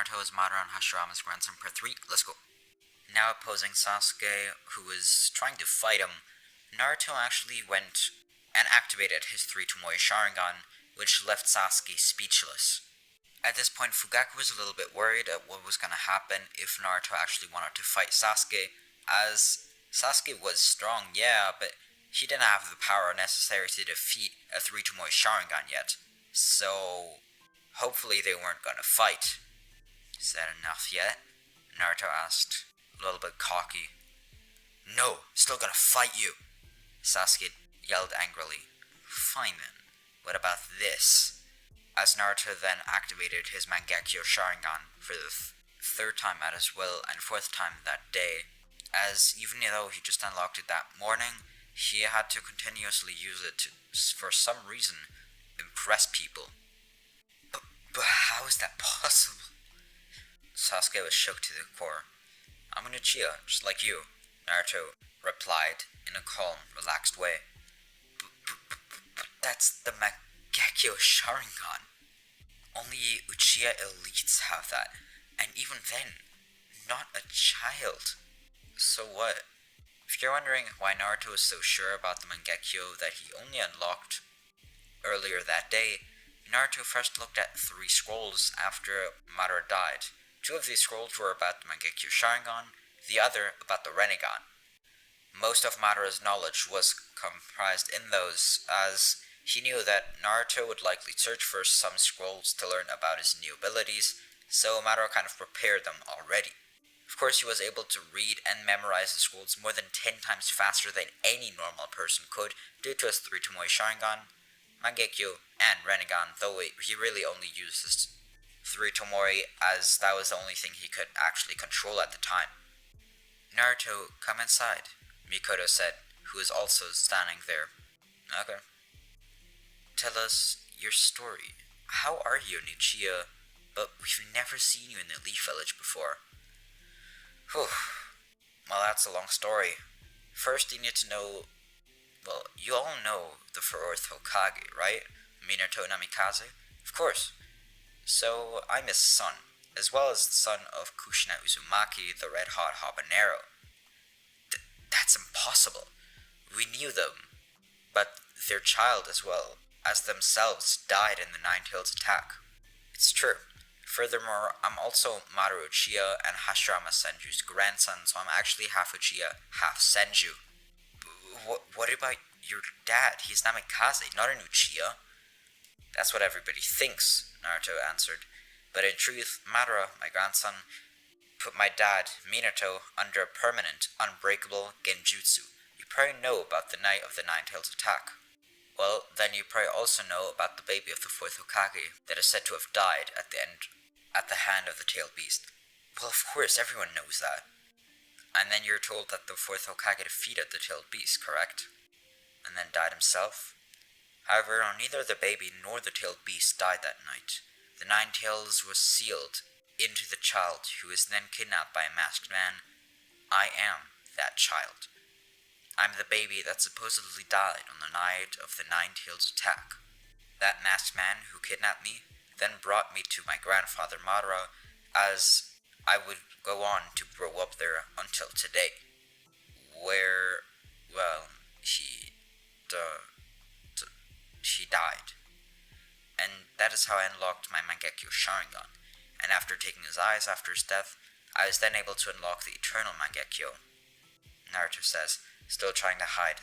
Naruto is Madara and Hashirama's grandson part 3. Let's go. Now opposing Sasuke, who was trying to fight him, Naruto actually went and activated his 3 Tomoe Sharingan, which left Sasuke speechless. At this point, Fugaku was a little bit worried at what was going to happen if Naruto actually wanted to fight Sasuke, as Sasuke was strong, yeah, but he didn't have the power necessary to defeat a 3 Tomoe Sharingan yet. So, hopefully they weren't going to fight. Is that enough yet? Naruto asked, a little bit cocky. No, still gonna fight you, Sasuke yelled angrily. Fine then, what about this? As Naruto then activated his Mangekyo Sharingan for the third time at his will and fourth time that day, as even though he just unlocked it that morning, he had to continuously use it to, for some reason, impress people. But how is that possible? Sasuke was shook to the core. I'm an Uchiha, just like you, Naruto replied in a calm, relaxed way. But that's the Mangekyo Sharingan. Only Uchiha elites have that, and even then, not a child. So what? If you're wondering why Naruto is so sure about the Mangekyo that he only unlocked earlier that day, Naruto first looked at 3 scrolls after Madara died. 2 of these scrolls were about the Mangekyo Sharingan, the other about the Rinnegan. Most of Madara's knowledge was comprised in those, as he knew that Naruto would likely search for some scrolls to learn about his new abilities, so Madara kind of prepared them already. Of course, he was able to read and memorize the scrolls more than 10 times faster than any normal person could due to his 3 Tomoe Sharingan, Mangekyo, and Rinnegan, though he really only used his 3 Tomoe as that was the only thing he could actually control at the time. Naruto, come inside, Mikoto said, who was also standing there. Okay. Tell us your story. How are you, Uchiha? But we've never seen you in the Leaf Village before. Whew. Well, that's a long story. First, you need to know... Well, you all know the 4th Hokage, right? Minato Namikaze? Of course. So, I'm his son, as well as the son of Kushina Uzumaki, the red-hot habanero. That's impossible. We knew them, but their child as well as themselves died in the Nine-Tails attack. It's true. Furthermore, I'm also Madara Uchiha and Hashirama Senju's grandson, so I'm actually half Uchiha, half Senju. What about your dad? He's Namikaze, not an Uchiha. That's what everybody thinks, Naruto answered. But in truth, Madara, my grandson, put my dad, Minato, under a permanent, unbreakable genjutsu. You probably know about the night of the Nine-Tails attack. Well, then you probably also know about the baby of the 4th Hokage that is said to have died at the hand of the tailed beast. Well, of course, everyone knows that. And then you're told that the 4th Hokage defeated the tailed beast, correct? And then died himself? However, neither the baby nor the tailed beast died that night. The Nine-Tails was sealed into the child, who was then kidnapped by a masked man. I am that child. I'm the baby that supposedly died on the night of the Nine-Tails attack. That masked man who kidnapped me then brought me to my grandfather Madara, as I would go on to grow up there until today, where, well, he died. And that is how I unlocked my Mangekyo Sharingan, and after taking his eyes after his death, I was then able to unlock the Eternal Mangekyo. Naruto says, still trying to hide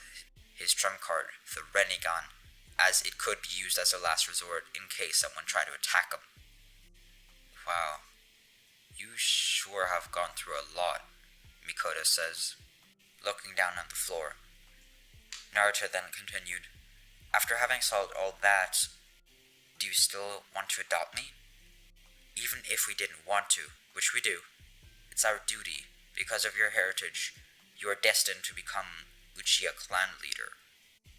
his trump card, the Rinnegan, as it could be used as a last resort in case someone tried to attack him. Wow, you sure have gone through a lot, Mikoto says, looking down at the floor. Naruto then continued, after having solved all that, do you still want to adopt me? Even if we didn't want to, which we do, it's our duty. Because of your heritage, you are destined to become Uchiha clan leader.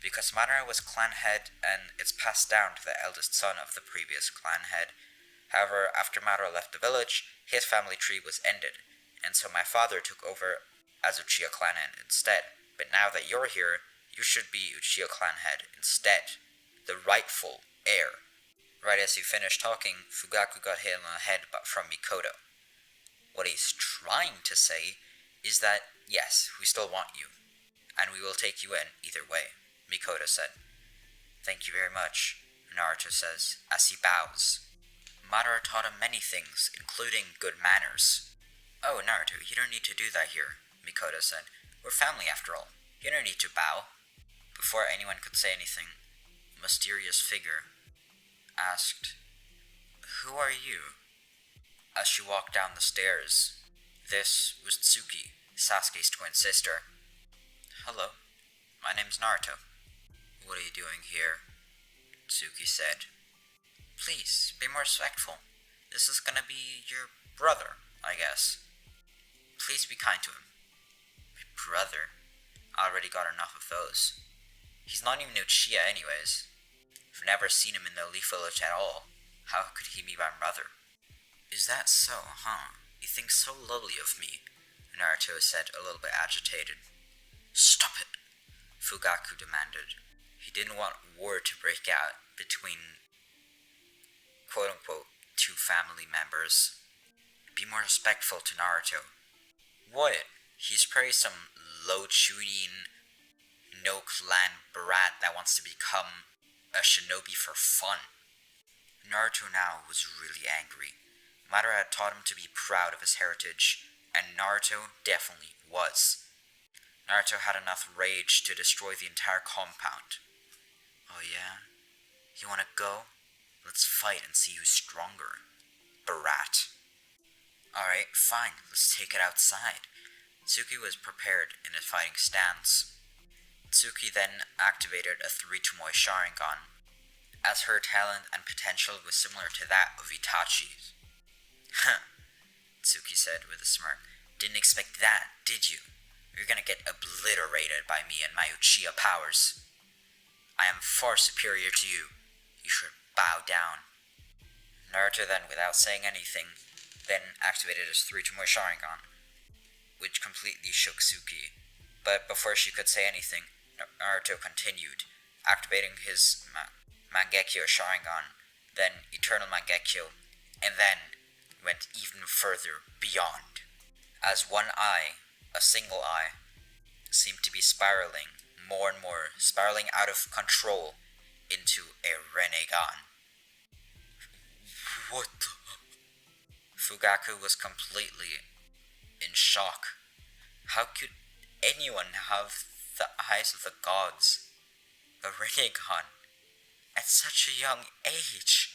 Because Madara was clan head, and it's passed down to the eldest son of the previous clan head. However, after Madara left the village, his family tree was ended, and so my father took over as Uchiha clan head instead. But now that you're here, you should be Uchiha clan head instead, the rightful heir. Right as he finished talking, Fugaku got hit on the head from Mikoto. What he's trying to say is that, yes, we still want you, and we will take you in either way, Mikoto said. Thank you very much, Naruto says, as he bows. Madara taught him many things, including good manners. Oh, Naruto, you don't need to do that here, Mikoto said. We're family after all. You don't need to bow. Before anyone could say anything, a mysterious figure asked, Who are you? As she walked down the stairs. This was Tsuki, Sasuke's twin sister. Hello, my name's Naruto. What are you doing here? Tsuki said. Please, be more respectful. This is gonna be your brother, I guess. Please be kind to him. My brother? I already got enough of those. He's not even Uchiha anyways. I've never seen him in the Leaf Village at all. How could he be my brother? Is that so, huh? You think so lowly of me, Naruto said, a little bit agitated. Stop it, Fugaku demanded. He didn't want war to break out between quote-unquote two family members. Be more respectful to Naruto. What? He's probably some low-shooting, no-clan brat that wants to become a shinobi for fun. Naruto now was really angry. Madara had taught him to be proud of his heritage, and Naruto definitely was. Naruto had enough rage to destroy the entire compound. Oh yeah? You wanna go? Let's fight and see who's stronger. Brat. Alright, fine, let's take it outside. Tsuki was prepared in a fighting stance. Tsuki then activated a 3 Tomoe Sharingan, as her talent and potential was similar to that of Itachi's. Huh, Tsuki said with a smirk. Didn't expect that, did you? You're gonna get obliterated by me and my Uchiha powers. I am far superior to you. You should bow down. Naruto then, without saying anything, then activated his 3 Tomoe Sharingan, which completely shook Tsuki. But before she could say anything, Naruto continued, activating his Mangekyo Sharingan, then Eternal Mangekyo, and then went even further beyond. As one eye, a single eye, seemed to be spiraling more and more, spiraling out of control into a Rinnegan. What the? Fugaku was completely in shock. How could anyone have the eyes of the gods? A Rinnegan at such a young age?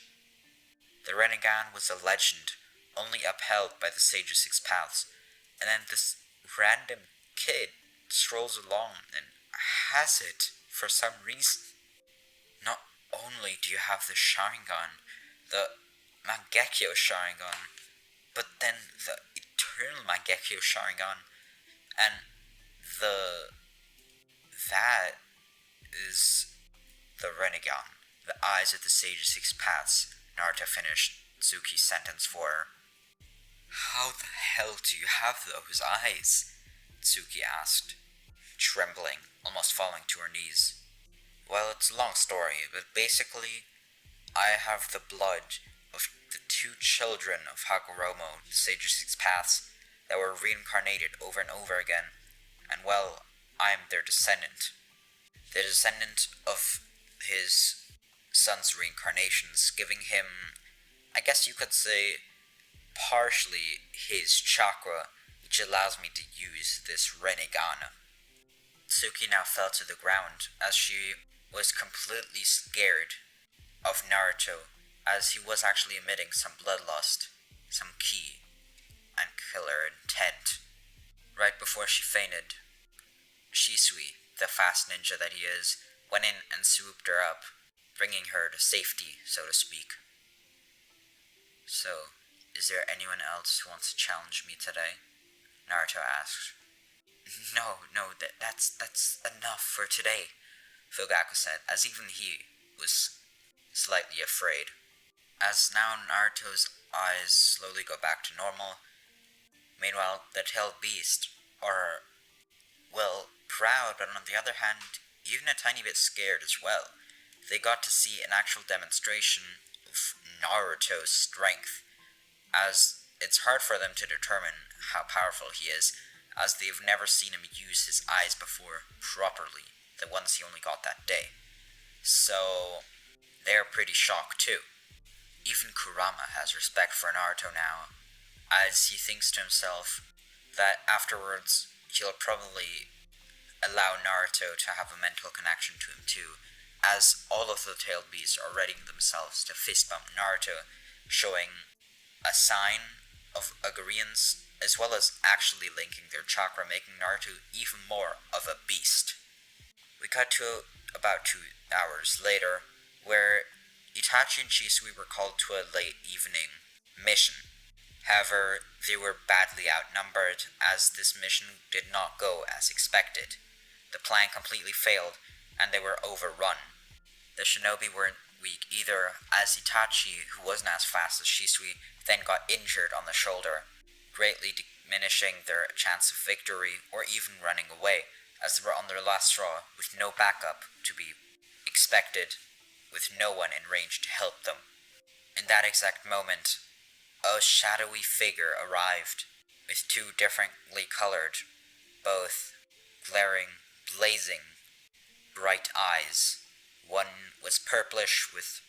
The Rinnegan was a legend, only upheld by the Sage of Six Paths, and then this random kid strolls along and has it for some reason. Not only do you have the Sharingan, the Mangekyo Sharingan, but then the Eternal Mangekyo Sharingan, and that is the Rinnegan, the eyes of the Sage of Six Paths. Naruto finished Tsuki's sentence for her. How the hell do you have those eyes? Tsuki asked, trembling, almost falling to her knees. Well, it's a long story, but basically, I have the blood of the 2 children of Hagoromo, the Sage of Six Paths, that were reincarnated over and over again, and well, I am their descendant. The descendant of his son's reincarnations, giving him, I guess you could say, partially his chakra, which allows me to use this Rinnegan. Tsuki now fell to the ground as she was completely scared of Naruto, as he was actually emitting some bloodlust, some ki, and killer intent. Right before she fainted, Shisui, the fast ninja that he is, went in and swooped her up, bringing her to safety, so to speak. So, is there anyone else who wants to challenge me today? Naruto asked. No, that's enough for today, Fugaku said, as even he was slightly afraid. As now Naruto's eyes slowly go back to normal, meanwhile the tailed beast are, well, proud, but on the other hand, even a tiny bit scared as well. They got to see an actual demonstration of prove Naruto's strength, as it's hard for them to determine how powerful he is, as they've never seen him use his eyes before properly, the ones he only got that day. So they're pretty shocked too. Even Kurama has respect for Naruto now, as he thinks to himself that afterwards he'll probably allow Naruto to have a mental connection to him too, as all of the tailed beasts are readying themselves to fist bump Naruto, showing a sign of agreeance, as well as actually linking their chakra, making Naruto even more of a beast. We cut to about 2 hours later, where Itachi and Shisui were called to a late evening mission. However, they were badly outnumbered, as this mission did not go as expected. The plan completely failed, and they were overrun. The shinobi weren't weak either, as Itachi, who wasn't as fast as Shisui, then got injured on the shoulder, greatly diminishing their chance of victory or even running away, as they were on their last straw with no backup to be expected, with no one in range to help them. In that exact moment, a shadowy figure arrived, with 2 differently colored, both glaring, blazing, bright eyes. One was purplish with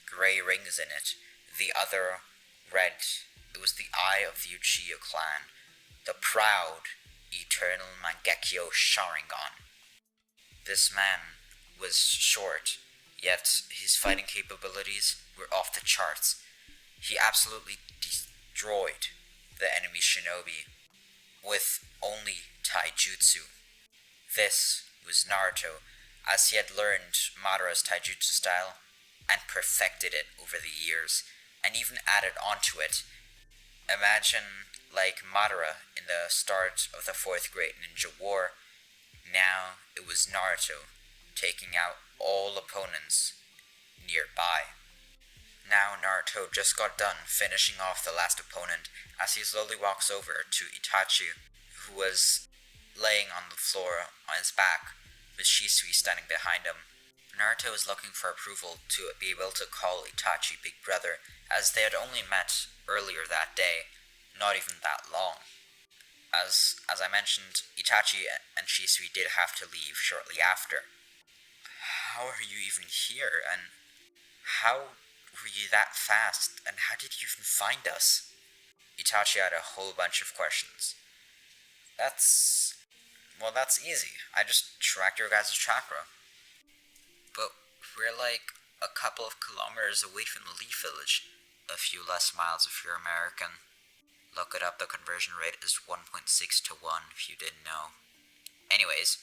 grey rings in it, the other red. It was the eye of the Uchiha clan, the proud, eternal Mangekyo Sharingan. This man was short, yet his fighting capabilities were off the charts. He absolutely destroyed the enemy shinobi with only taijutsu. This was Naruto, as he had learned Madara's taijutsu style and perfected it over the years, and even added onto it. Imagine like Madara in the start of the 4th Great Ninja War. Now it was Naruto, taking out all opponents nearby. Now Naruto just got done finishing off the last opponent, as he slowly walks over to Itachi, who was laying on the floor on his back, with Shisui standing behind him. Naruto is looking for approval to be able to call Itachi Big Brother, as they had only met earlier that day, not even that long. As I mentioned, Itachi and Shisui did have to leave shortly after. How are you even here, and how were you that fast, and how did you even find us? Itachi had a whole bunch of questions. That's easy. I just tracked your guys' chakra. But we're like a couple of kilometers away from the Leaf Village. A few less miles if you're American. Look it up, the conversion rate is 1.6 to 1 if you didn't know. Anyways,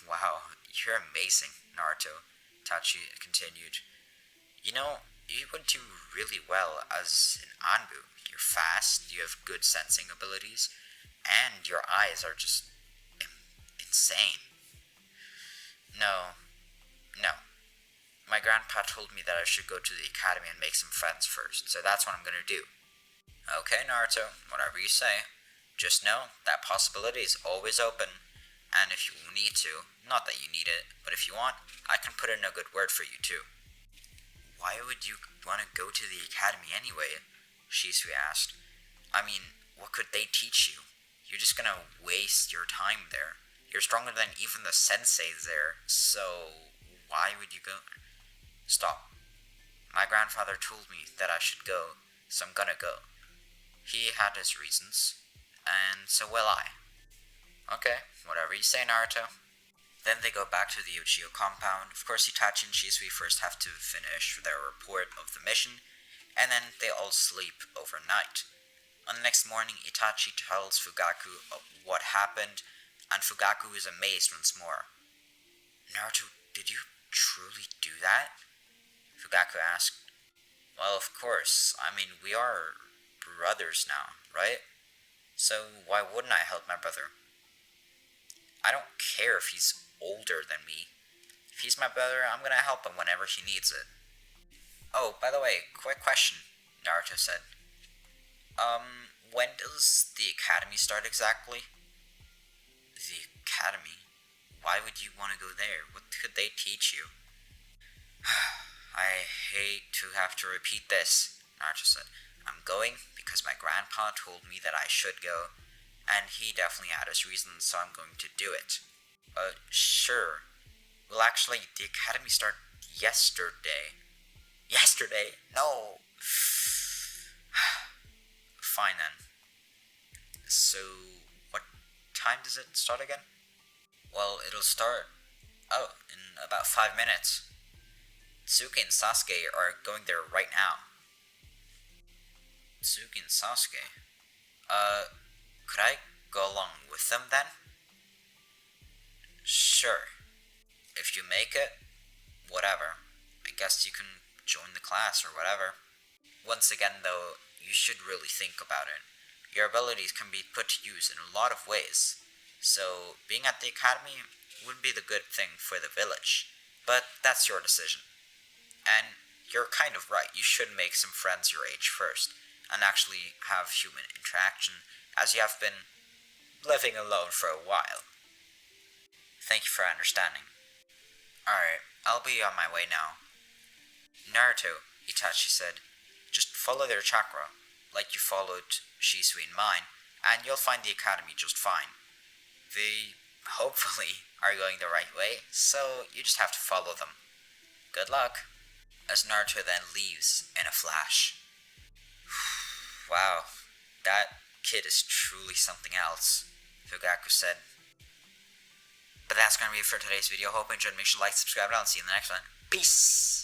wow, you're amazing, Naruto, Itachi continued. You know, you would do really well as an Anbu. You're fast, you have good sensing abilities, and your eyes are just insane. No. My grandpa told me that I should go to the academy and make some friends first, so that's what I'm gonna do. Okay, Naruto, whatever you say. Just know that possibility is always open, and if you need to, not that you need it, but if you want, I can put in a good word for you too. Why would you want to go to the academy anyway? Shisui asked. I mean, what could they teach you? You're just gonna waste your time there. You're stronger than even the senseis there, so why would you go? Stop. My grandfather told me that I should go, so I'm gonna go. He had his reasons, and so will I. Okay, whatever you say, Naruto. Then they go back to the Uchiha compound. Of course, Itachi and Shisui first have to finish their report of the mission, and then they all sleep overnight. On the next morning, Itachi tells Fugaku what happened, and Fugaku is amazed once more. Naruto, did you truly do that? Fugaku asked. Well, of course. I mean, we are brothers now, right? So why wouldn't I help my brother? I don't care if he's older than me. If he's my brother, I'm gonna help him whenever he needs it. Oh, by the way, quick question, Naruto said. When does the academy start exactly? The academy? Why would you want to go there? What could they teach you? I hate to have to repeat this, Naruto said. I'm going because my grandpa told me that I should go, and he definitely had his reasons, so I'm going to do it. Sure. Well, actually, the academy started yesterday. Yesterday? No. Fine then. So, what time does it start again? Well, it'll start, in about 5 minutes. Tsuki and Sasuke are going there right now. Tsuki and Sasuke? Could I go along with them then? Sure. If you make it, whatever. I guess you can join the class or whatever. Once again, though, you should really think about it. Your abilities can be put to use in a lot of ways. So, being at the academy would be the good thing for the village. But that's your decision. And you're kind of right, you should make some friends your age first, and actually have human interaction, as you have been living alone for a while. Thank you for understanding. Alright, I'll be on my way now. Naruto, Itachi said, just follow their chakra, like you followed Shisui and mine, and you'll find the academy just fine. They, hopefully, are going the right way, so you just have to follow them. Good luck. As Naruto then leaves in a flash. Wow, that kid is truly something else, Fugaku said. But that's gonna be it for today's video. Hope you enjoyed. Make sure to like, subscribe, and I'll see you in the next one. Peace!